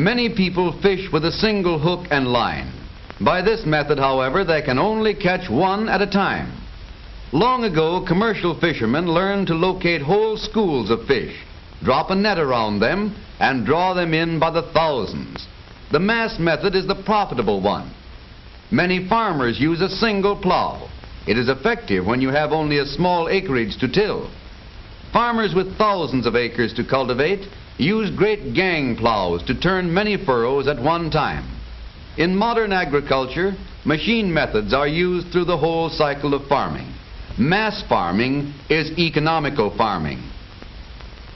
Many people fish with a single hook and line. By this method, however, they can only catch one at a time. Long ago, commercial fishermen learned to locate whole schools of fish, drop a net around them, and draw them in by the thousands. The mass method is the profitable one. Many farmers use a single plow. It is effective when you have only a small acreage to till. Farmers with thousands of acres to cultivate use great gang plows to turn many furrows at one time. In modern agriculture, machine methods are used through the whole cycle of farming. Mass farming is economical farming.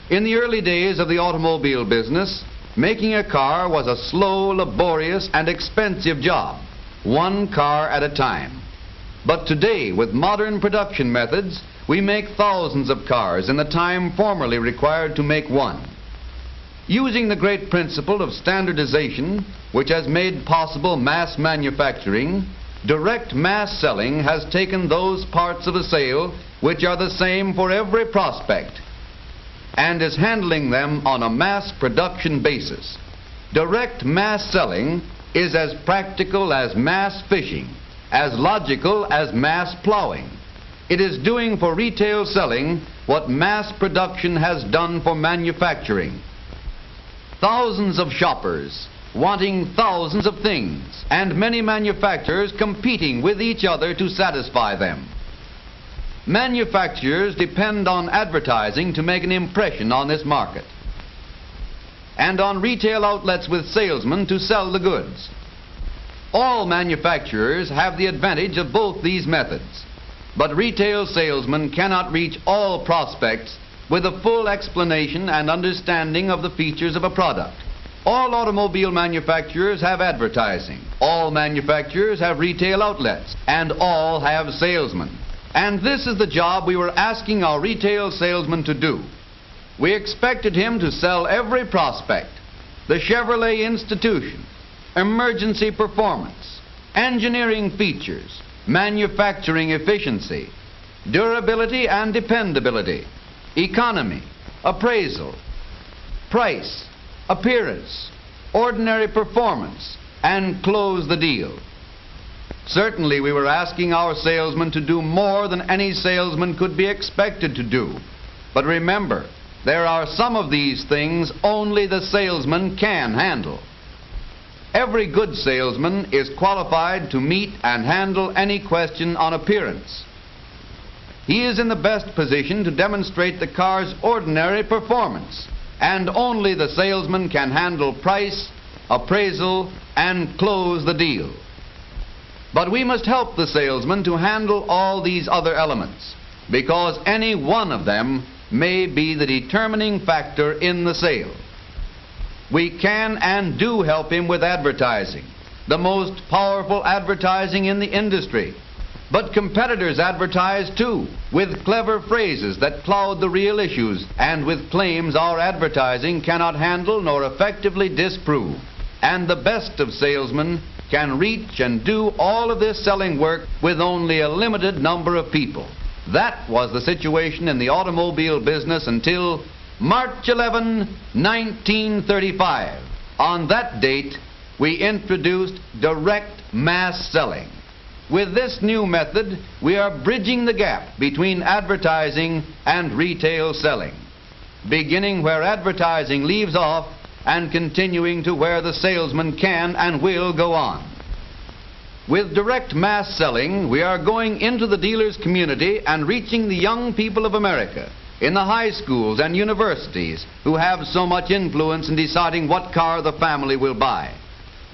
In the early days of the automobile business, making a car was a slow, laborious, and expensive job, one car at a time. But today, with modern production methods, we make thousands of cars in the time formerly required to make one. Using the great principle of standardization, which has made possible mass manufacturing, direct mass selling has taken those parts of a sale which are the same for every prospect and is handling them on a mass production basis. Direct mass selling is as practical as mass fishing, as logical as mass plowing. It is doing for retail selling what mass production has done for manufacturing. Thousands of shoppers wanting thousands of things, and many manufacturers competing with each other to satisfy them. Manufacturers depend on advertising to make an impression on this market, and on retail outlets with salesmen to sell the goods. All manufacturers have the advantage of both these methods, but retail salesmen cannot reach all prospects with a full explanation and understanding of the features of a product. All automobile manufacturers have advertising, all manufacturers have retail outlets, and all have salesmen. And this is the job we were asking our retail salesman to do. We expected him to sell every prospect: the Chevrolet Institution, emergency performance, engineering features, manufacturing efficiency, durability and dependability, economy, appraisal, price, appearance, ordinary performance, and close the deal. Certainly we were asking our salesman to do more than any salesman could be expected to do. But remember, there are some of these things only the salesman can handle. Every good salesman is qualified to meet and handle any question on appearance. He is in the best position to demonstrate the car's ordinary performance, and only the salesman can handle price, appraisal, and close the deal. But we must help the salesman to handle all these other elements, because any one of them may be the determining factor in the sale. We can and do help him with advertising, the most powerful advertising in the industry. But competitors advertise too, with clever phrases that cloud the real issues, and with claims our advertising cannot handle nor effectively disprove. And the best of salesmen can reach and do all of this selling work with only a limited number of people. That was the situation in the automobile business until March 11, 1935. On that date, we introduced direct mass selling. With this new method, we are bridging the gap between advertising and retail selling, beginning where advertising leaves off and continuing to where the salesman can and will go on. With direct mass selling, we are going into the dealer's community and reaching the young people of America in the high schools and universities who have so much influence in deciding what car the family will buy.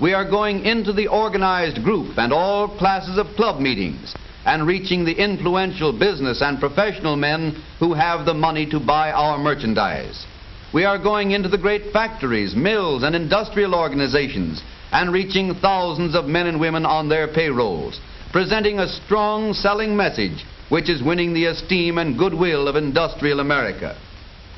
We are going into the organized group and all classes of club meetings and reaching the influential business and professional men who have the money to buy our merchandise. We are going into the great factories, mills, and industrial organizations and reaching thousands of men and women on their payrolls, presenting a strong selling message which is winning the esteem and goodwill of industrial America.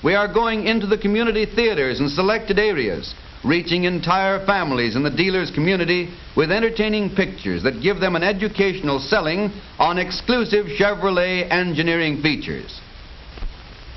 We are going into the community theaters and selected areas, reaching entire families in the dealer's community with entertaining pictures that give them an educational selling on exclusive Chevrolet engineering features.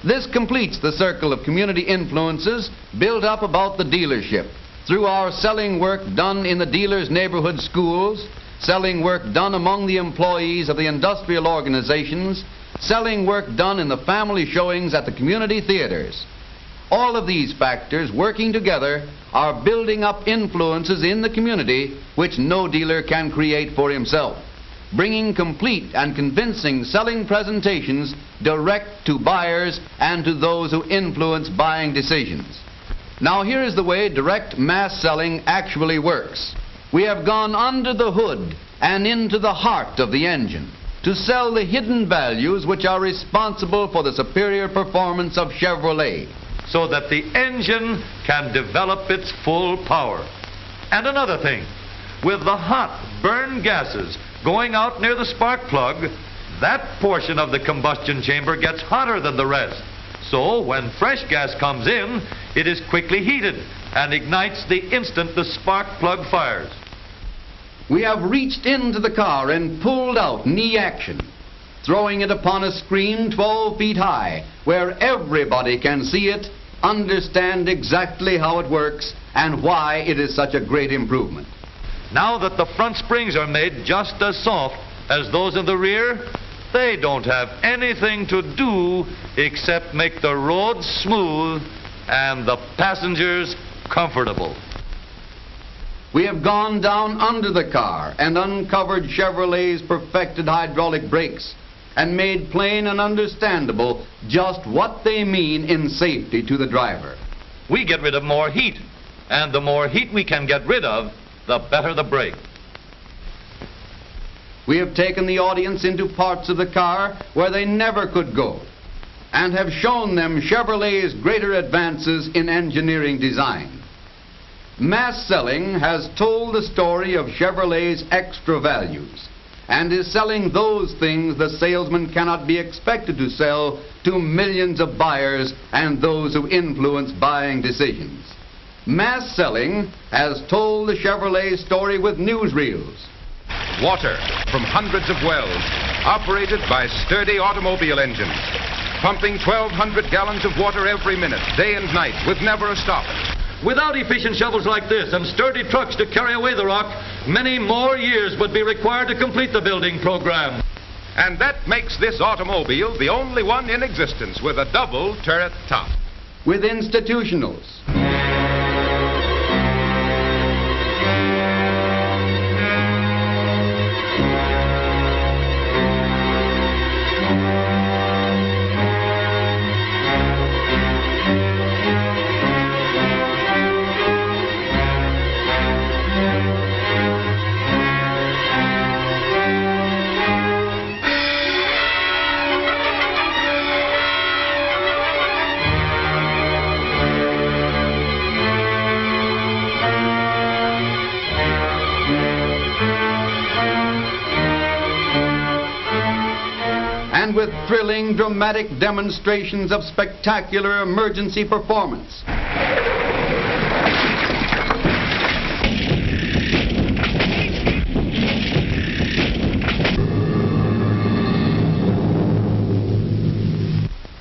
This completes the circle of community influences built up about the dealership, through our selling work done in the dealers' neighborhood schools, selling work done among the employees of the industrial organizations, selling work done in the family showings at the community theaters. All of these factors working together are building up influences in the community which no dealer can create for himself, bringing complete and convincing selling presentations direct to buyers and to those who influence buying decisions. Now here is the way direct mass selling actually works. We have gone under the hood and into the heart of the engine to sell the hidden values which are responsible for the superior performance of Chevrolet, so that the engine can develop its full power. And another thing, with the hot burn gases going out near the spark plug, that portion of the combustion chamber gets hotter than the rest. So when fresh gas comes in, it is quickly heated and ignites the instant the spark plug fires. We have reached into the car and pulled out knee action, throwing it upon a screen 12 feet high, where everybody can see it, understand exactly how it works, and why it is such a great improvement. Now that the front springs are made just as soft as those in the rear, they don't have anything to do except make the roads smooth and the passengers comfortable. We have gone down under the car and uncovered Chevrolet's perfected hydraulic brakes and made plain and understandable just what they mean in safety to the driver. We get rid of more heat, and the more heat we can get rid of, the better the brake. We have taken the audience into parts of the car where they never could go and have shown them Chevrolet's greater advances in engineering design. Mass selling has told the story of Chevrolet's extra values and is selling those things the salesman cannot be expected to sell to millions of buyers and those who influence buying decisions. Mass selling has told the Chevrolet story with newsreels. Water from hundreds of wells, operated by sturdy automobile engines, pumping 1,200 gallons of water every minute, day and night, with never a stop. Without efficient shovels like this and sturdy trucks to carry away the rock, many more years would be required to complete the building program. And that makes this automobile the only one in existence with a double turret top. With institutionals. And with thrilling, dramatic demonstrations of spectacular emergency performance.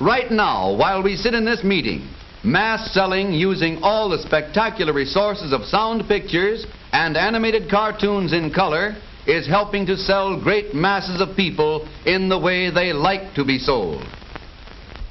Right now, while we sit in this meeting, mass selling using all the spectacular resources of sound pictures and animated cartoons in color is helping to sell great masses of people in the way they like to be sold.